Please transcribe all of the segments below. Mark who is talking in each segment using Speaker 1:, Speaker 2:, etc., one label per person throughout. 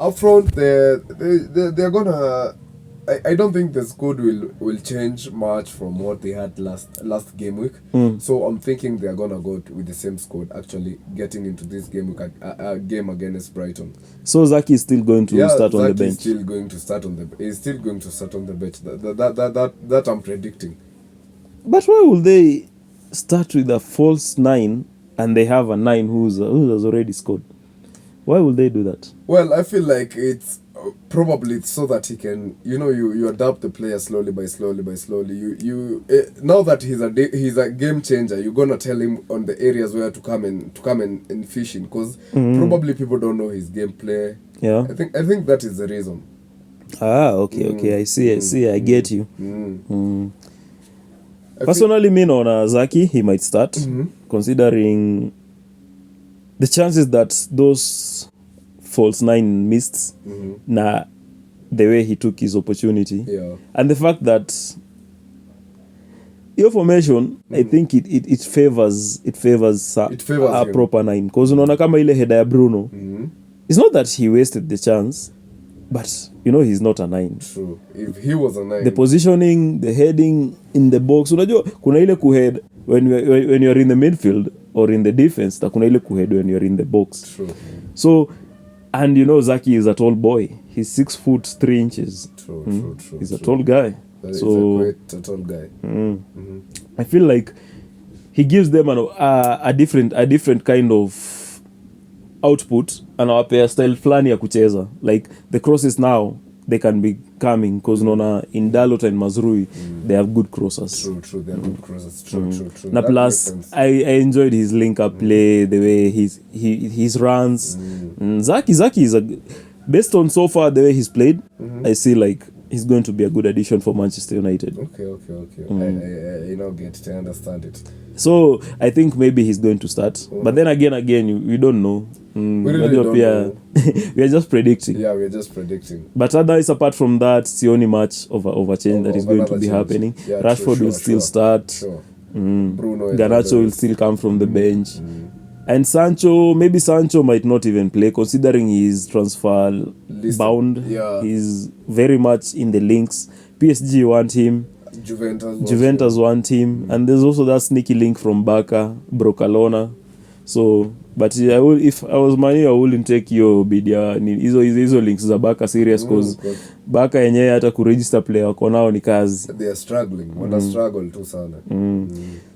Speaker 1: Up front, they're gonna. I don't think the squad will change much from what they had last game week. So I'm thinking they're gonna go with the same squad. Actually, getting into this game week, a game against Brighton.
Speaker 2: So Zaki is still going to start on the bench.
Speaker 1: He's still going to start on the bench. That I'm predicting.
Speaker 2: But why will they start with a false 9 and they have a 9 who has already scored? Why will they do that?
Speaker 1: Well, I feel like it's probably so that he can, you adapt the player slowly by slowly. Now that he's a game changer, you're gonna tell him on the areas where to come and fish in, because probably people don't know his gameplay.
Speaker 2: Yeah,
Speaker 1: I think that is the reason.
Speaker 2: Okay. I see. I get you. Personally, me on Zaki, he might start, considering the chances that those false 9 missed, the way he took his opportunity, and the fact that your formation, I think it favors a proper 9, because unaona kama ile header ya Bruno, it's not that he wasted the chance, but he's not a 9.
Speaker 1: True. If he was a 9,
Speaker 2: the positioning, the heading in the box, unajua kuna ile kuhead when you're in the midfield or in the defense, na kuna ile kuhead when you're in the box.
Speaker 1: True.
Speaker 2: So, and Zaki is a tall boy. He's 6 foot 3 inches.
Speaker 1: True.
Speaker 2: He's a tall guy.
Speaker 1: He's a tall guy.
Speaker 2: I feel like he gives them a different kind of output, and our player style flani ya kucheza. Like the crosses now, they can be coming, because in Dalot and Mazrui, they have good crossers.
Speaker 1: True, they have good crossers. True.
Speaker 2: Na plus, I enjoyed his link-up play, the way his runs. Zaki is based on so far the way he's played, I see like he's going to be a good addition for Manchester United.
Speaker 1: Okay. I now get to understand it.
Speaker 2: So I think maybe he's going to start, but then again, we don't know.
Speaker 1: We really don't know.
Speaker 2: We are just predicting.
Speaker 1: Yeah, we are just predicting.
Speaker 2: But otherwise, apart from that, it's the only match of a change that is going to be happening.
Speaker 1: Yeah,
Speaker 2: Rashford will still start.
Speaker 1: Sure.
Speaker 2: Bruno, Garnacho will still come from the bench. And Sancho might not even play, considering his transfer bound.
Speaker 1: Yeah.
Speaker 2: He's very much in the links. PSG want him. Juventus want him. And there's also that sneaky link from Barca, Brocalona. So, but if I was money, I wouldn't take your bidia. Hizo links za Barca serious, because Barca yenyewe hata kuregister player wako nao ni kazi.
Speaker 1: They are struggling. Wana struggle tu sana.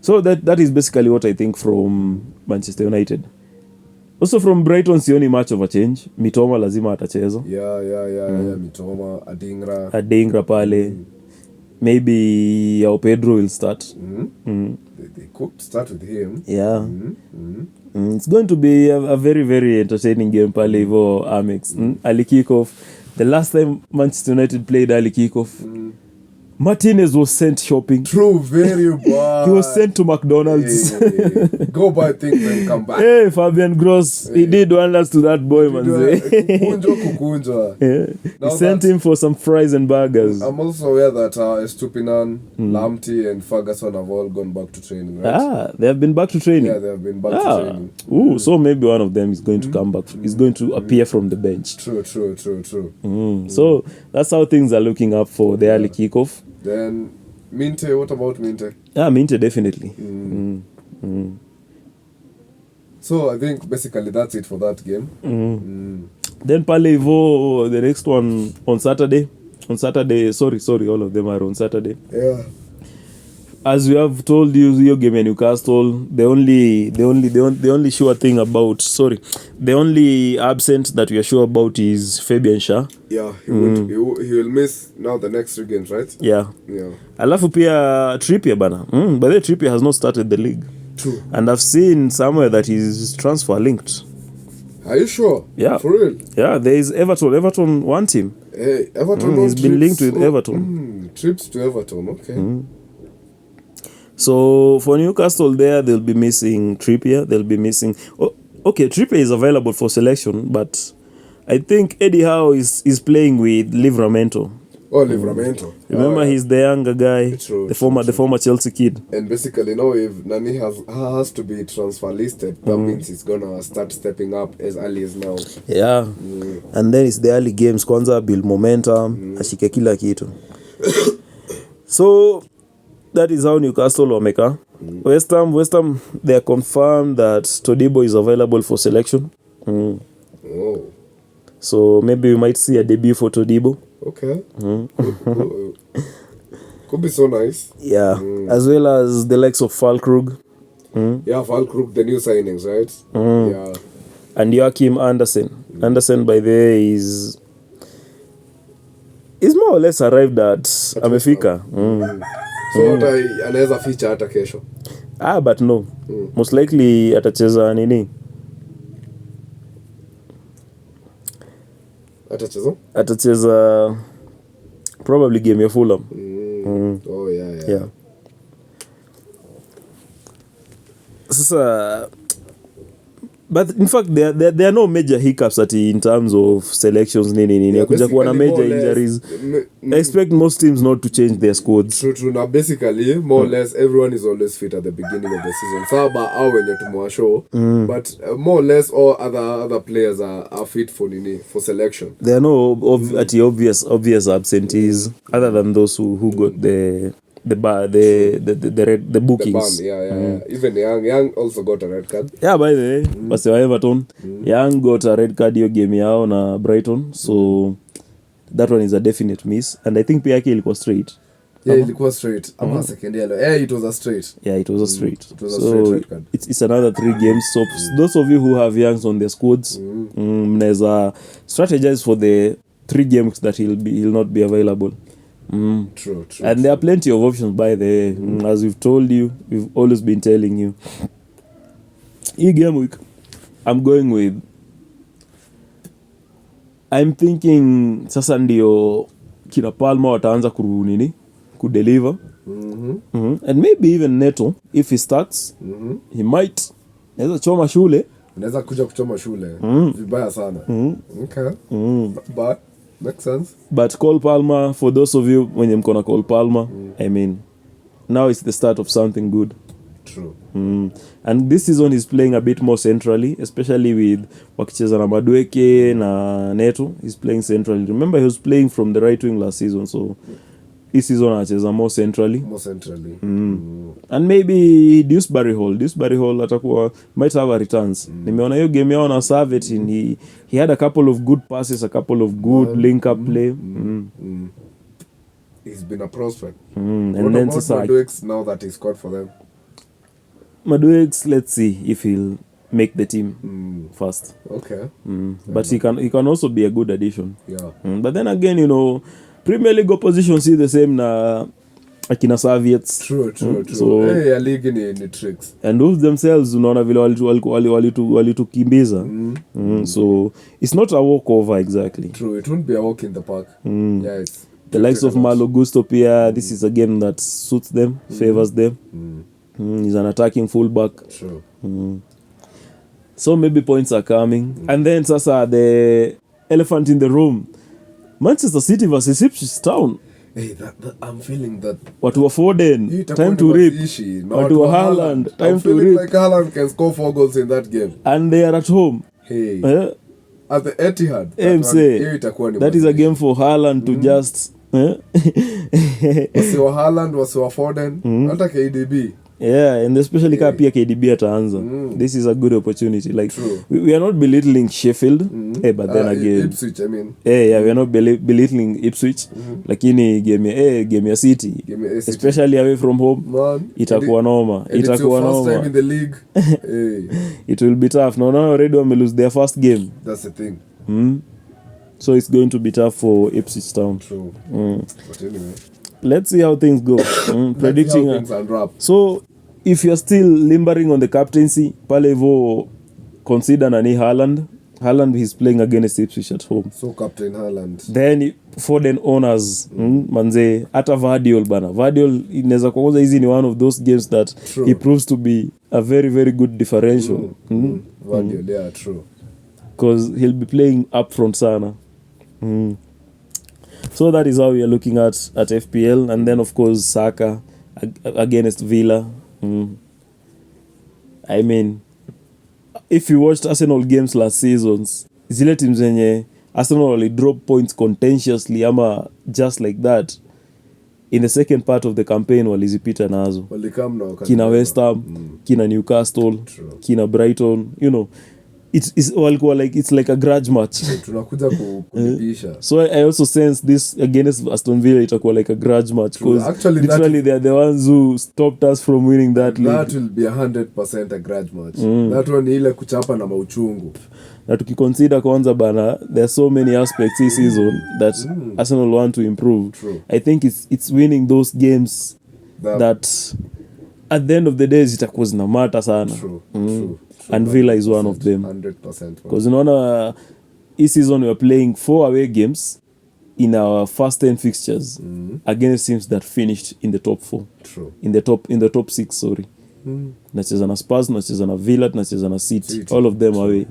Speaker 2: So that is basically what I think from Manchester United. Also from Brighton, sioni much of a change. Mitoma lazima atacheza.
Speaker 1: Yeah. Mitoma,
Speaker 2: Adingra pale. Maybe Pedro will start.
Speaker 1: They could start with him.
Speaker 2: Yeah. It's going to be a very, very entertaining game pale hivyo Amex. Ali kickoff. The last time Manchester United played Ali kickoff, Martinez was sent shopping.
Speaker 1: True, very bad.
Speaker 2: He was sent to McDonald's.
Speaker 1: Hey. Go buy things and come back.
Speaker 2: Hey, Fabian Gross, he did wonders to that boy, man.
Speaker 1: Kukunjwa.
Speaker 2: He sent him for some fries and burgers.
Speaker 1: I'm also aware that Estupinan, Lamptey and Ferguson have all gone back to training, right?
Speaker 2: They have been back to training.
Speaker 1: Yeah, they have been back to training.
Speaker 2: So maybe one of them is going to come back. He's going to appear from the bench.
Speaker 1: True.
Speaker 2: So that's how things are looking up for the early kickoff.
Speaker 1: Then Minte, what about Minte?
Speaker 2: Minte definitely.
Speaker 1: So I think basically that's it for that game.
Speaker 2: Then pale hivyo, the next one on Saturday. Sorry, all of them are on Saturday.
Speaker 1: Yeah.
Speaker 2: As we have told you, your game in Newcastle, the only sure thing about, the only absent that we are sure about is Fabian Schär.
Speaker 1: Yeah, he will miss now the next 3 games, right?
Speaker 2: Yeah. Alafu pia Trippier bana. But the Trippier has not started the league.
Speaker 1: True.
Speaker 2: And I've seen somewhere that he's transfer linked.
Speaker 1: Are you sure?
Speaker 2: Yeah.
Speaker 1: For real?
Speaker 2: Yeah, there is Everton. Everton want him.
Speaker 1: Hey, Everton
Speaker 2: he's been linked with Everton.
Speaker 1: Trips to Everton, okay.
Speaker 2: So for Newcastle they'll be missing Trippier. They'll be missing... Okay, Trippier is available for selection, but I think Eddie Howe is playing with Livramento.
Speaker 1: Livramento.
Speaker 2: Remember, he's the younger guy,
Speaker 1: True,
Speaker 2: the former Chelsea kid.
Speaker 1: And basically now if Nani has to be transfer listed, that means he's gonna start stepping up as early as now.
Speaker 2: Yeah. And then it's the early games, kwanza build momentum, ashike kila kitu. So that is how Newcastle wameka. West Ham, they are confirmed that Todibo is available for selection.
Speaker 1: Oh.
Speaker 2: So maybe we might see a debut for Todibo.
Speaker 1: Okay. Could be so nice.
Speaker 2: Yeah. As well as the likes of Falkrug.
Speaker 1: Yeah, Falkrug, the new signings, right? Yeah.
Speaker 2: And Joachim Andersen. Andersen, by the way, is more or less arrived at amefika.
Speaker 1: So anaweza feature hata kesho.
Speaker 2: But no. Most likely atacheza nini? Atacheza probably game ya Fulham.
Speaker 1: Oh yeah.
Speaker 2: Sasa, but in fact there are no major hiccups in terms of selections nini kuja kuwa na major injuries. I expect most teams not to change their squads.
Speaker 1: True. Now basically more or less everyone is always fit at the beginning of the season. Saba au wenye tumwashow, but more or less all other players are fit for selection.
Speaker 2: There are no obvious absentees other than those who got the bookings.
Speaker 1: Yeah. Even Young also got a red card.
Speaker 2: Yeah, by the way, basi wa Everton, Young got a red card hiyo game yao na Brighton, so that one is a definite miss, and I think pia yake ilikuwa straight.
Speaker 1: Yeah, ilikuwa straight. Ama second yellow. Yeah, it was a straight.
Speaker 2: Yeah, it was a straight.
Speaker 1: It was a straight red card.
Speaker 2: It's another 3 games. So those of you who have Youngs on their squads, mnaweza strategize for the 3 games that he'll not be available.
Speaker 1: True.
Speaker 2: And there are plenty of options by the way. As we've told you, we've always been telling you. Hii game week, I'm thinking sasa ndio kina Palma wataanza kudeliver. And maybe even Neto, if he starts, he might naweza choma shule.
Speaker 1: Naweza kuja kuchoma shule. Vibaya sana. Okay. But makes sense.
Speaker 2: But Cole Palmer, for those of you when you mkona Cole Palmer, I mean, now it's the start of something good.
Speaker 1: True.
Speaker 2: And this season he's playing a bit more centrally, especially with wakicheza na Madueke na Neto. He's playing centrally. Remember, he was playing from the right wing last season, so this season anacheza more centrally. And maybe Dewsbury Hall atakuwa might have a returns. Nimeona hiyo game yao na Savetin, he had a couple of good passes, a couple of good link up play.
Speaker 1: He's been a prospect.
Speaker 2: And then
Speaker 1: Madueke, now that he's scored for them.
Speaker 2: Madueke, let's see if he'll make the team first.
Speaker 1: Okay.
Speaker 2: But he can also be a good addition.
Speaker 1: Yeah.
Speaker 2: But then again, Premier League opposition see the same na akina Soviets.
Speaker 1: True.
Speaker 2: So,
Speaker 1: a league ni tricks.
Speaker 2: And those themselves unaona vile walitukimbiza. So it's not a walkover exactly.
Speaker 1: True, it won't be a walk in the park. Yeah, it's
Speaker 2: the likes of Malo Gusto pia, this is a game that suits them, favors them. He's an attacking fullback.
Speaker 1: True.
Speaker 2: So maybe points are coming. And then sasa the elephant in the room, Manchester City versus Ipswich Town.
Speaker 1: Hey, that I'm feeling that.
Speaker 2: Watu wa Foden, time to rip. Watu wa Haaland, time to rip.
Speaker 1: Like Haaland can score 4 goals in that game.
Speaker 2: And they are at home.
Speaker 1: Hey. At the Etihad.
Speaker 2: That is a game for Haaland to just.
Speaker 1: Wasi wa Haaland, wasi wa Foden, hata KDB.
Speaker 2: Yeah, and especially pia KDB ataanza. This is a good opportunity. Like we are not belittling Sheffield, but then again
Speaker 1: Ipswich, I mean.
Speaker 2: We are not belittling Ipswich. Lakini game ya City, especially away from home, itakuwa noma. Itakuwa noma.
Speaker 1: First time in the league.
Speaker 2: It will be tough. No, already we lose their first game.
Speaker 1: That's the thing.
Speaker 2: So it's going to be tough for Ipswich Town.
Speaker 1: True. But anyway,
Speaker 2: let's see how things go. Predicting.
Speaker 1: Things unwrap.
Speaker 2: So if you're still limbering on the captaincy, pale hivyo consider nani Haaland is playing against Ipswich at home.
Speaker 1: So Captain Haaland.
Speaker 2: Then Foden owners, manze hata Vardiol inaweza kuongoza hizi ni one of those games that he proves to be a very very good differential.
Speaker 1: Vardiol, yeah, true.
Speaker 2: Because he'll be playing up front sana. So that is how we are looking at FPL. And then, of course, Saka against Villa. I mean, if you watched Arsenal games last seasons, zile teams zenye Arsenal only drop points contentiously ama just like that, in the second part of the campaign walizipita nazo. Kina West Ham, kina Newcastle, kina Brighton, you know. It's like a grudge match.
Speaker 1: Tunakuja kulipisha.
Speaker 2: So I also sense this against Aston Villa itakuwa like a grudge match because literally they are the ones who stopped us from winning that league.
Speaker 1: That will be 100% a grudge match. That one ile kuchapa na mauchungu.
Speaker 2: Na tukiconsider kwanza bana, there are so many aspects this season that Arsenal want to improve.
Speaker 1: True.
Speaker 2: I think it's winning those games that at the end of the day zitakuwa zina matter sana.
Speaker 1: True.
Speaker 2: And Villa is one of them.
Speaker 1: 100%.
Speaker 2: Because unaona this season we are playing 4 away games in our first 10 fixtures against teams that finished in the top 4.
Speaker 1: True.
Speaker 2: In the top 6, sorry. Tunacheza na Spurs, tunacheza na Villa, tunacheza na City. All of them away.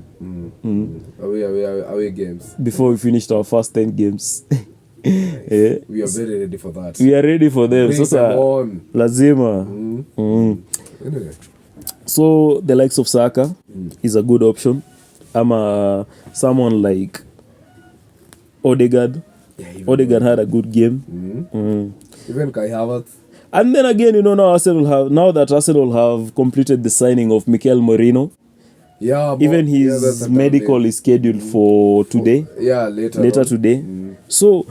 Speaker 1: Away games.
Speaker 2: Before we finished our first 10 games.
Speaker 1: Nice. We are very ready for that.
Speaker 2: We are ready for them.
Speaker 1: Sasa
Speaker 2: lazima.
Speaker 1: Anyway.
Speaker 2: So the likes of Saka is a good option. Someone like Odegaard.
Speaker 1: Yeah,
Speaker 2: Odegaard had a good game.
Speaker 1: Even Kai Havertz. And
Speaker 2: then again, you know, now that Arsenal have completed the signing of Mikel Merino.
Speaker 1: Yeah,
Speaker 2: even his medical is scheduled for today. Later today. So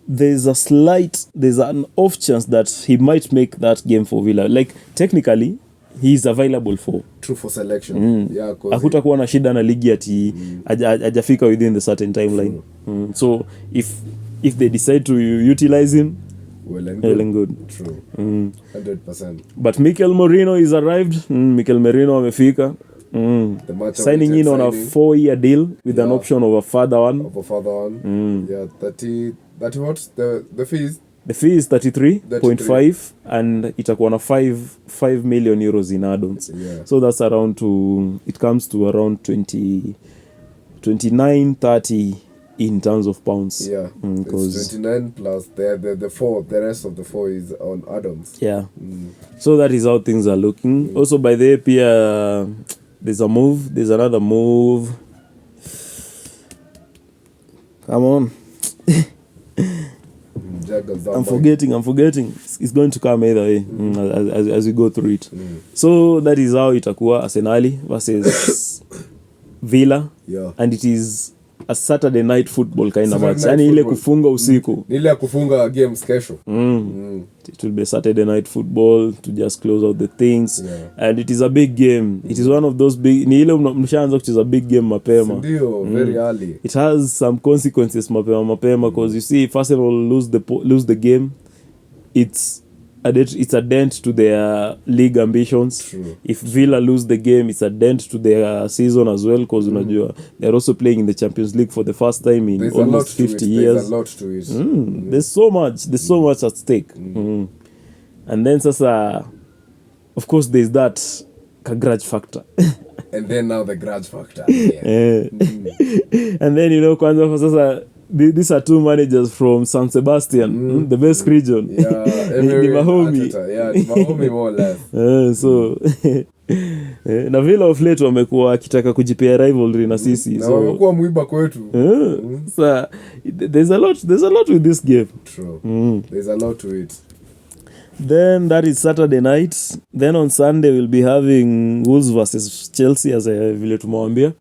Speaker 2: there's an off chance that he might make that game for Villa. Like technically he is available for
Speaker 1: selection.
Speaker 2: Hakutakuwa na shida na ligi ati hajafika within the certain timeline. So if they decide to utilize him,
Speaker 1: well and good. True.
Speaker 2: 100%. But Mikel Merino is arrived. Mikel Merino amefika. Signing in on a 4-year deal with an option of a further one.
Speaker 1: Yeah, 30 what? The fees?
Speaker 2: The fee is 33.5 and itakuwa na 5 million euros in add-ons.
Speaker 1: Yeah.
Speaker 2: So that's it comes to around 29-30 in terms of pounds.
Speaker 1: Yeah. It's 29 plus the rest of the 4 is on add-ons.
Speaker 2: Yeah. So that is how things are looking. Also by the API, there's another move. Come on. I'm forgetting. It's going to come either way as we go through it. So that is how itakuwa Arsenal versus Villa.
Speaker 1: Yeah.
Speaker 2: And it is a Saturday night football kind of match. Yani ile kufunga usiku.
Speaker 1: Ile ya kufunga games kesho.
Speaker 2: It will be Saturday night football to just close out the things.
Speaker 1: Yeah.
Speaker 2: And it is a big game. It is one of those big, ni ile mshaanza kucheza big game mapema.
Speaker 1: Ndio, very early.
Speaker 2: It has some consequences mapema because you see if Arsenal lose the game, it's a dent to their league ambitions.
Speaker 1: True.
Speaker 2: If Villa lose the game, it's a dent to their season as well because unajua they're also playing in the Champions League for the first time in almost 50 years.
Speaker 1: There's a lot to it.
Speaker 2: There's so much at stake. And then sasa, of course, there's that grudge factor.
Speaker 1: And then now the grudge factor. Yeah.
Speaker 2: And then, you know, kwanza sasa, these are 2 managers from San Sebastian, the best region.
Speaker 1: Yeah,
Speaker 2: ni mahomie.
Speaker 1: Yeah, ni mahomie more or less.
Speaker 2: So na Villa of late wamekuwa akitaka kujipea rivalry na sisi.
Speaker 1: Na wamekuwa muiba kwetu.
Speaker 2: So there's a lot with this game.
Speaker 1: True. There's a lot to it.
Speaker 2: Then that is Saturday night. Then on Sunday we'll be having Wolves versus Chelsea as vile tumewambia.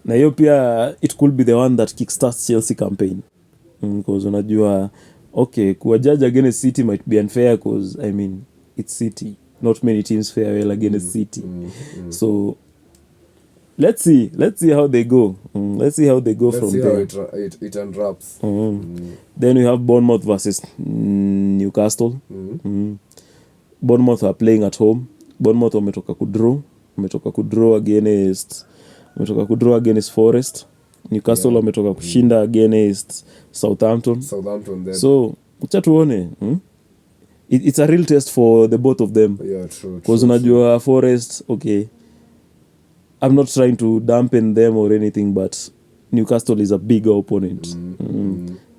Speaker 2: Na hiyo pia it could be the one that kickstarts Chelsea campaign. Because unajua kuwa judge against City might be unfair because I mean it's City. Not many teams fare well against City. So let's see how they go. Let's see how they go from there.
Speaker 1: Let's see how it unwraps.
Speaker 2: Then we have Bournemouth versus Newcastle. Bournemouth are playing at home. Bournemouth wametoka kudraw against Forest. Newcastle wametoka kushinda against Southampton
Speaker 1: then.
Speaker 2: So acha tuone. It's a real test for the both of them.
Speaker 1: Yeah, true.
Speaker 2: Because unajua Forest, I'm not trying to dampen them or anything, but Newcastle is a bigger opponent.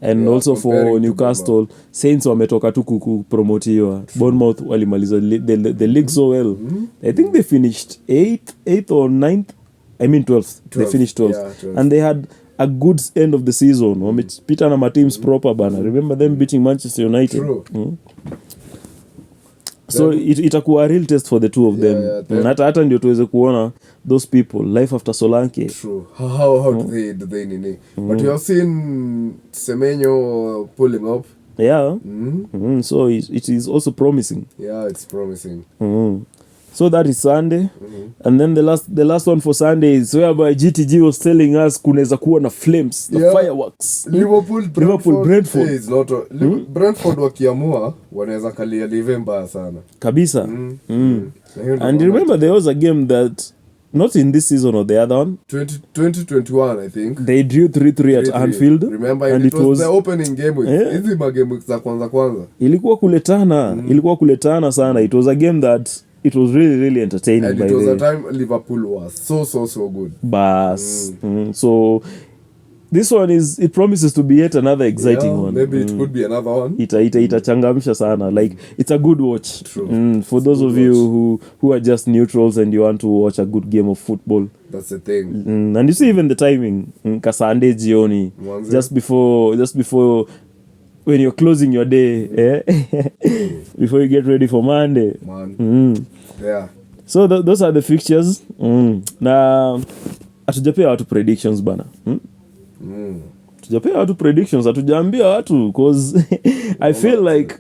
Speaker 2: and also for Newcastle Saints wametoka tu kupromotiwa. Bournemouth walimaliza the league so well. I think they finished 8th or 9th, I mean 12th. They finished 12th.
Speaker 1: Yeah, 12th.
Speaker 2: And they had a good end of the season. Wamepita na teams proper bana. Remember them beating Manchester United.
Speaker 1: True.
Speaker 2: So itakuwa a real test for the two of them. Hata ndio tuweze kuona those people life after Solanke.
Speaker 1: True. How do they nini? But you have seen Semenyo pulling up.
Speaker 2: Yeah. So it is also promising.
Speaker 1: Yeah, it's promising.
Speaker 2: So that is Sunday. And then the last one for Sunday is whereby GTG was telling us kunaweza kuwa na flames, the fireworks.
Speaker 1: Liverpool Brentford. Hey, Brentford wakiamua wanaweza kalia live mbaya sana.
Speaker 2: Kabisa. And remember there was a game that not in this season or the other one.
Speaker 1: 2021 I think.
Speaker 2: They drew 3-3 at Anfield.
Speaker 1: Remember, and it was the opening game with hizi magame za kwanza.
Speaker 2: Ilikuwa kuletana sana. It was a game that it was really entertaining.
Speaker 1: And it was a time Liverpool was so good.
Speaker 2: Bas. So this one it promises to be yet another exciting one.
Speaker 1: Maybe it could be another one.
Speaker 2: Itachangamsha sana. Like it's a good watch.
Speaker 1: True.
Speaker 2: For those of you who are just neutrals and you want to watch a good game of football.
Speaker 1: That's the thing.
Speaker 2: And you see even the timing. Kasande jioni. Just before when you're closing your day, before you get ready for Monday.
Speaker 1: Yeah.
Speaker 2: So those are the fixtures. Na hatujapea watu predictions bana. Hatujapea watu predictions, hatujaambia watu cause I feel like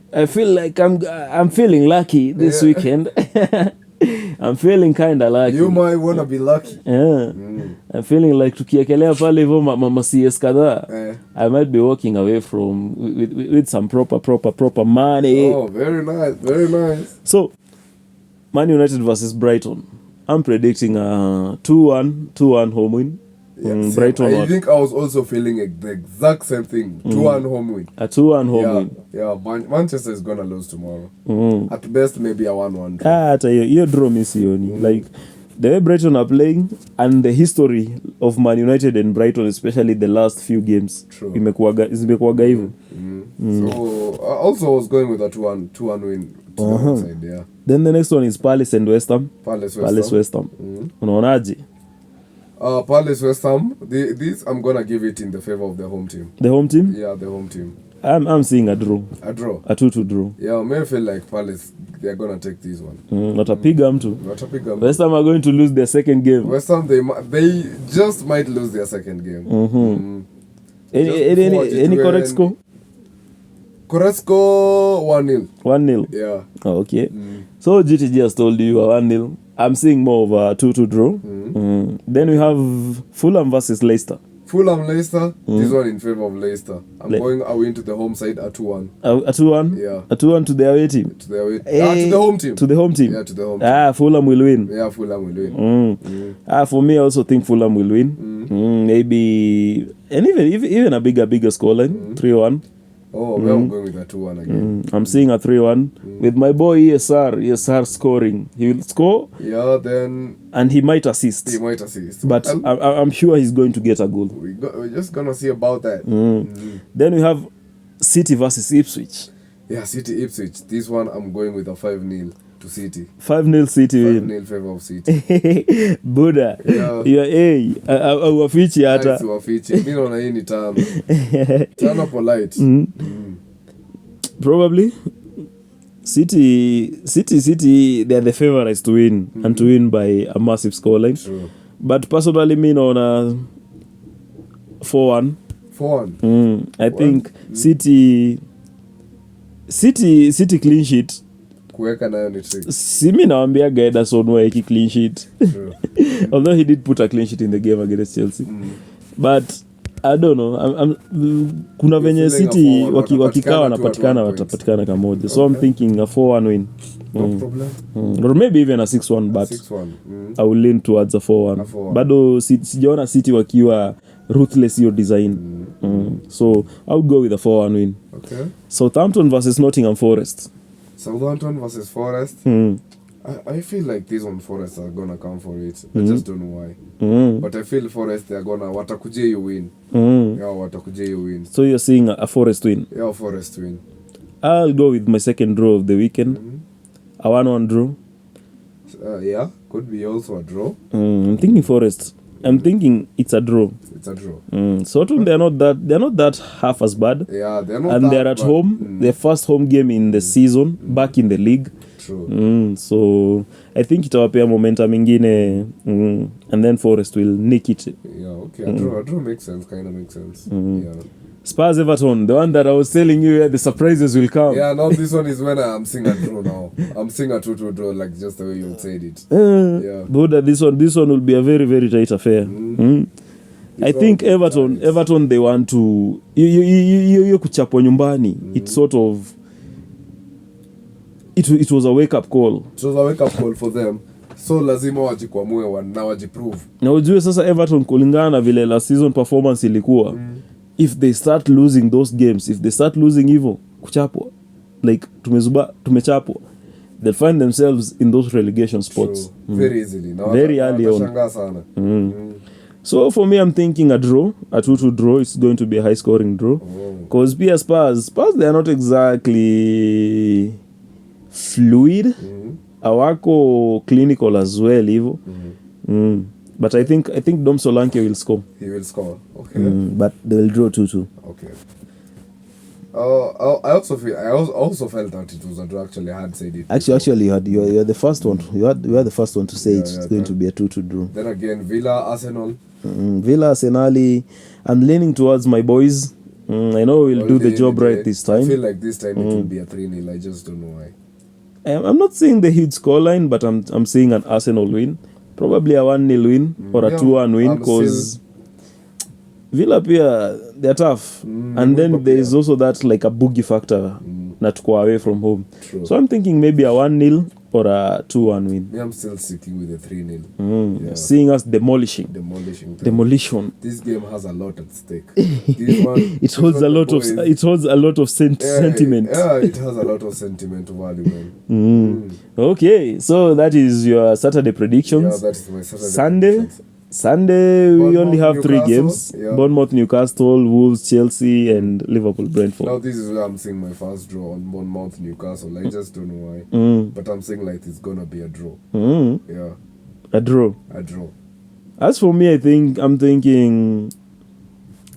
Speaker 2: I'm feeling lucky this weekend. I'm feeling kind of lucky.
Speaker 1: You might want to be lucky.
Speaker 2: I'm feeling like tukiekelea pale hivyo mama CS kadhaa. I might be walking away from with some proper money.
Speaker 1: Oh, very nice.
Speaker 2: So, Man United versus Brighton. I'm predicting a 2-1 home win.
Speaker 1: Yes,
Speaker 2: Brighton.
Speaker 1: I think I was also feeling the exact same thing. 2-1 home win.
Speaker 2: A 2-1 home win.
Speaker 1: Yeah, Manchester is gonna lose tomorrow. At best, maybe a 1-1 draw.
Speaker 2: Hata hiyo draw misioni. Like the way Brighton are playing and the history of Man United and Brighton, especially the last few games, imekuwaga hivyo.
Speaker 1: So I also was going with a 2-1 win to the other side, yeah.
Speaker 2: Then the next one is Palace and West Ham.
Speaker 1: Palace West Ham.
Speaker 2: Unaonaje?
Speaker 1: Palace West Ham. This I'm gonna give it in the favor of the home team.
Speaker 2: The home team?
Speaker 1: Yeah, the home team.
Speaker 2: I'm seeing a draw.
Speaker 1: A draw.
Speaker 2: A 2-2 draw.
Speaker 1: Yeah, I may feel like Palace they're gonna take this one.
Speaker 2: Watapiga mtu. West Ham are going to lose their second game.
Speaker 1: West Ham they just might lose their second game.
Speaker 2: Any correct score?
Speaker 1: Correct score 1-0.
Speaker 2: 1-0.
Speaker 1: Yeah.
Speaker 2: Oh, okay. So GTG has told you a 1-0. I'm seeing more of a 2-2 draw. Then we have Fulham versus Leicester.
Speaker 1: Leicester. This one in favor of Leicester. I'm going away into the home side at 2-1.
Speaker 2: A 2-1?
Speaker 1: Yeah.
Speaker 2: A 2-1 to the away team?
Speaker 1: To the home team.
Speaker 2: To the home team?
Speaker 1: Yeah, to the home team.
Speaker 2: Fulham will win.
Speaker 1: Yeah, Fulham will win.
Speaker 2: For me, I also think Fulham will win. Maybe, and even a bigger scoreline, 3-1.
Speaker 1: Oh, well, I'm going with a 2-1 again.
Speaker 2: I'm seeing a 3-1 with my boy ESR scoring. He will score.
Speaker 1: Yeah, then...
Speaker 2: And he might assist. But I'm sure he's going to get a goal.
Speaker 1: We're just going to see about that.
Speaker 2: Then we have City versus Ipswich.
Speaker 1: Yeah, City Ipswich. This one, I'm going with a 5-0 to City.
Speaker 2: 5-0 City win.
Speaker 1: 5-0 favor of City.
Speaker 2: Buddha. Yeah. Uwafichi hata.
Speaker 1: Uwafichi. Mimi naona hii ni tano. Tano polite.
Speaker 2: Probably City they are the favorites to win and to win by a massive scoreline.
Speaker 1: True.
Speaker 2: But personally me naona 4-1.
Speaker 1: 4-1.
Speaker 2: I think City clean sheet.
Speaker 1: Kuweka nayo ni trick.
Speaker 2: Simi naambia Ederson waeki clean sheet. Although he did put a clean sheet in the game against Chelsea. But I don't know. Kuna venye City wakikaa watapatikana kamoja. So I'm thinking a 4-1 win.
Speaker 1: No problem.
Speaker 2: Or maybe even a 6-1, but
Speaker 1: 6-1.
Speaker 2: I will lean towards a 4-1. Bado sijaona City wakiwa ruthless your design. So I would go with a 4-1 win.
Speaker 1: Okay.
Speaker 2: Southampton versus Nottingham Forest.
Speaker 1: Southampton versus Forest. I feel like these on Forest are gonna come for it. I just don't know why. But I feel Forest they're gonna watakuje you win. Yeah, watakuje you win.
Speaker 2: So you're seeing a Forest win?
Speaker 1: Yeah, Forest win.
Speaker 2: I'll go with my second draw of the weekend. A 1-1 draw.
Speaker 1: Yeah, could be also a draw.
Speaker 2: I'm thinking Forest. I'm thinking it's a draw.
Speaker 1: It's a draw.
Speaker 2: Southampton, they're not that half as bad.
Speaker 1: Yeah, they're not.
Speaker 2: And
Speaker 1: that
Speaker 2: they're at
Speaker 1: bad.
Speaker 2: home. Their first home game in the season, back in the league.
Speaker 1: True.
Speaker 2: So I think itawapea momentum ingine, and then Forest will nick it.
Speaker 1: Yeah, okay. A draw makes sense. Kind of makes sense. Yeah.
Speaker 2: Spurs Everton, the one that I was telling you where the surprises will come.
Speaker 1: Yeah, now this one is when I'm seeing a draw now. I'm seeing a 2-2 draw, like just the way you said it. Yeah.
Speaker 2: But this one will be a very, very tight affair. I think Everton they want to you kuchapwa nyumbani. It's sort of it was a wake up call.
Speaker 1: It was a wake up call for them. So lazima wajikwamue na wajiprove.
Speaker 2: Na ujue sasa Everton kulingana na vile last season performance ilikuwa. If they start losing those games, if they start losing hivyo kuchapwa, like tumechapwa, they'll find themselves in those relegation spots.
Speaker 1: Very easily.
Speaker 2: Very early on.
Speaker 1: Sana.
Speaker 2: So for me, I'm thinking a 2-2 draw. It's going to be a high scoring draw. Because Spurs, they are not exactly fluid. Awako clinical as well, Ivo. But I think Dom Solanke will score.
Speaker 1: He will score. Okay.
Speaker 2: But they will draw 2-2.
Speaker 1: Okay. I also felt that it was a draw. Actually, I had said it.
Speaker 2: Actually, you're the first one. You are the first one to say it's going to be a 2-2 draw.
Speaker 1: Then again, Villa, Arsenal.
Speaker 2: Villa, Arsenal. I'm leaning towards my boys. I know we'll do the job right this time.
Speaker 1: I feel like this time it will be a 3-0. I just don't know why.
Speaker 2: I'm not seeing the huge scoreline, but I'm seeing an Arsenal win. Probably a 1-0 win or a 2-1 win, because Villa pia they're tough. And then there is also that like a boogie factor that go away from home.
Speaker 1: True.
Speaker 2: So I'm thinking maybe a 1-0 or a 2-1 win.
Speaker 1: Yeah, I'm still sticking with the 3-0. Yeah.
Speaker 2: Seeing us demolition. This
Speaker 1: game has a lot at stake.
Speaker 2: It holds a lot of sentiment.
Speaker 1: Yeah, it has a lot of sentiment value, man.
Speaker 2: Okay, so that is your Saturday predictions.
Speaker 1: Yeah, that is my Saturday predictions.
Speaker 2: Sunday we only have
Speaker 1: Newcastle,
Speaker 2: 3 games.
Speaker 1: Yeah.
Speaker 2: Bournemouth, Newcastle, Wolves, Chelsea, and Liverpool, Brentford.
Speaker 1: Now this is where I'm seeing my first draw on Bournemouth, Newcastle. I just don't know why. But I'm saying like it's gonna be a draw. Yeah.
Speaker 2: A draw. As for me, I'm thinking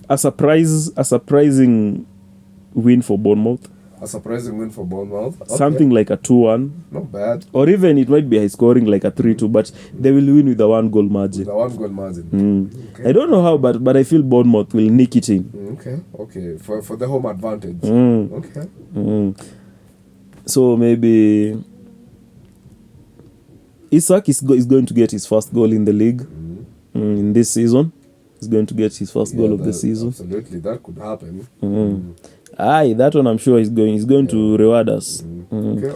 Speaker 2: a surprising win for Bournemouth.
Speaker 1: A surprising win for Bournemouth. Okay.
Speaker 2: Something like a 2-1.
Speaker 1: Not bad.
Speaker 2: Or even it might be high scoring like a 3-2, but they will win with a 1-goal margin.
Speaker 1: The 1-goal margin.
Speaker 2: Okay. I don't know how, but I feel Bournemouth will nick it in.
Speaker 1: Okay. For the home advantage. Okay.
Speaker 2: So maybe Isak is going to get his first goal in the league in this season. He's going to get his first goal of the season.
Speaker 1: Absolutely, that could happen.
Speaker 2: That one I'm sure he's going to reward us.
Speaker 1: Okay.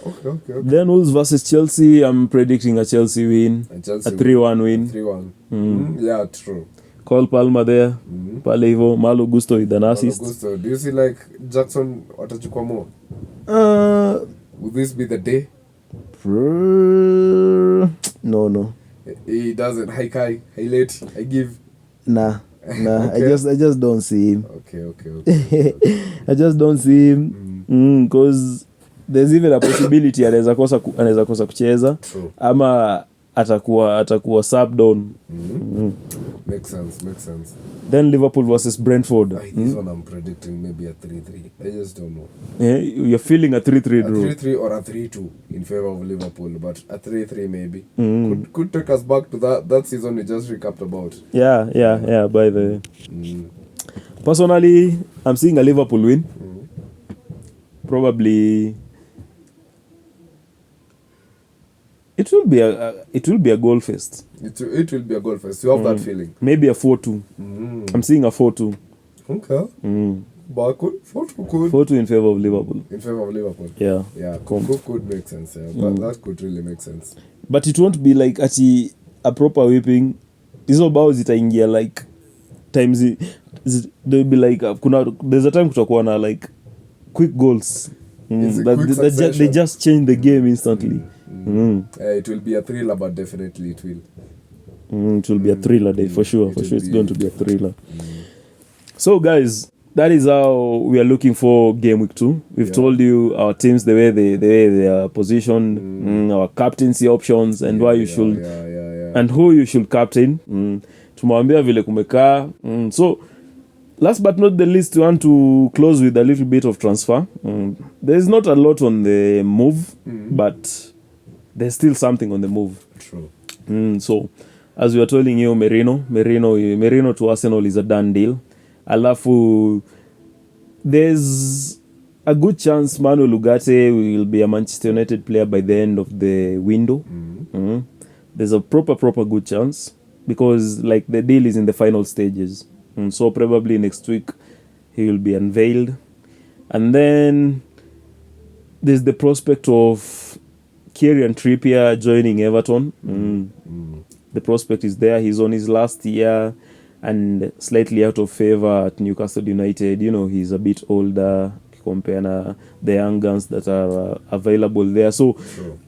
Speaker 2: Then Wolves versus Chelsea, I'm predicting a Chelsea win. A 3-1 win.
Speaker 1: 3-1. Yeah, true.
Speaker 2: Cole Palmer there. Palevo, Malo Gusto with an assist.
Speaker 1: Do you see like Jackson watachukua more? Will this be the day?
Speaker 2: No.
Speaker 1: He doesn't. High late. I give.
Speaker 2: Nah. Okay. I just don't see him.
Speaker 1: Okay.
Speaker 2: I just don't see him because there's even a possibility anaweza kosa kucheza.
Speaker 1: True.
Speaker 2: Ama atakuwa sub down.
Speaker 1: Makes sense.
Speaker 2: Then Liverpool versus Brentford.
Speaker 1: This one I'm predicting maybe a 3-3. I just don't know.
Speaker 2: Yeah, you're feeling a 3-3 draw.
Speaker 1: A 3-3 or a 3-2 in favor of Liverpool, but a 3-3 maybe. Could take us back to that season we just recapped about.
Speaker 2: Yeah, by the way. Personally, I'm seeing a Liverpool win. Probably it will be a goal fest.
Speaker 1: It will be a goal fest. You have that feeling.
Speaker 2: Maybe a 4-2. I'm seeing a 4-2.
Speaker 1: Okay. But 4-2
Speaker 2: 4-2 in favor of Liverpool.
Speaker 1: Yeah. Could make sense. Yeah. But that could really make sense.
Speaker 2: But it won't be like actually a proper whipping. Hizo bao zitaingia like times they'll be like there's a time kutakuwa na like quick goals. They just change the game instantly.
Speaker 1: It will be a thriller, but definitely it will.
Speaker 2: It will be a thriller day, for sure. For sure, it's going to be a thriller. So, guys, that is how we are looking for game week 2. We've told you our teams, the way they are positioned, our captaincy options, and why you should, and who you should captain. Tumewambia vile kumekaa. So, last but not the least, we want to close with a little bit of transfer. There is not a lot on the move, but there's still something on the move.
Speaker 1: True.
Speaker 2: So, as we are telling you, Merino to Arsenal is a done deal. Alafu, there's a good chance Manuel Ugarte will be a Manchester United player by the end of the window. There's a proper good chance because like the deal is in the final stages. So probably next week he will be unveiled. And then there's the prospect of Kieran Trippier joining Everton. The prospect is there. He's on his last year and slightly out of favor at Newcastle United. You know, he's a bit older compared to the young guns that are available there. So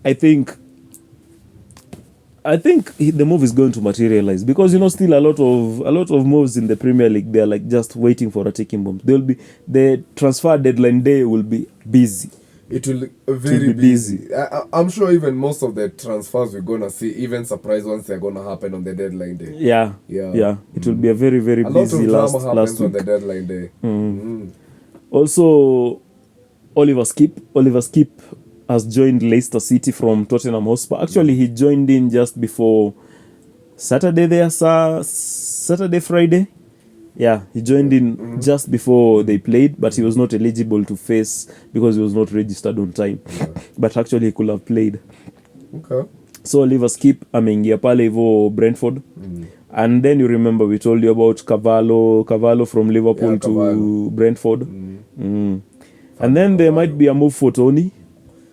Speaker 2: I think the move is going to materialize because, you know, still a lot of moves in the Premier League, they're like just waiting for a ticking bomb. The transfer deadline day will be busy.
Speaker 1: It will very busy. I'm sure even most of the transfers we're gonna see, even surprise ones, they're gonna happen on the deadline day.
Speaker 2: Yeah. It will be a very busy last week.
Speaker 1: On the deadline day.
Speaker 2: Also, Oliver Skip has joined Leicester City from Tottenham Hotspur. Actually, he joined in just before Friday. Yeah, he joined in just before they played, but he was not eligible to face because he was not registered on time. But actually, he could have played.
Speaker 1: Okay.
Speaker 2: So, Oliver Skip ameingia pale hivyo Brentford. And then you remember we told you about Cavallo from Liverpool to Brentford. And then there might be a move for Tony.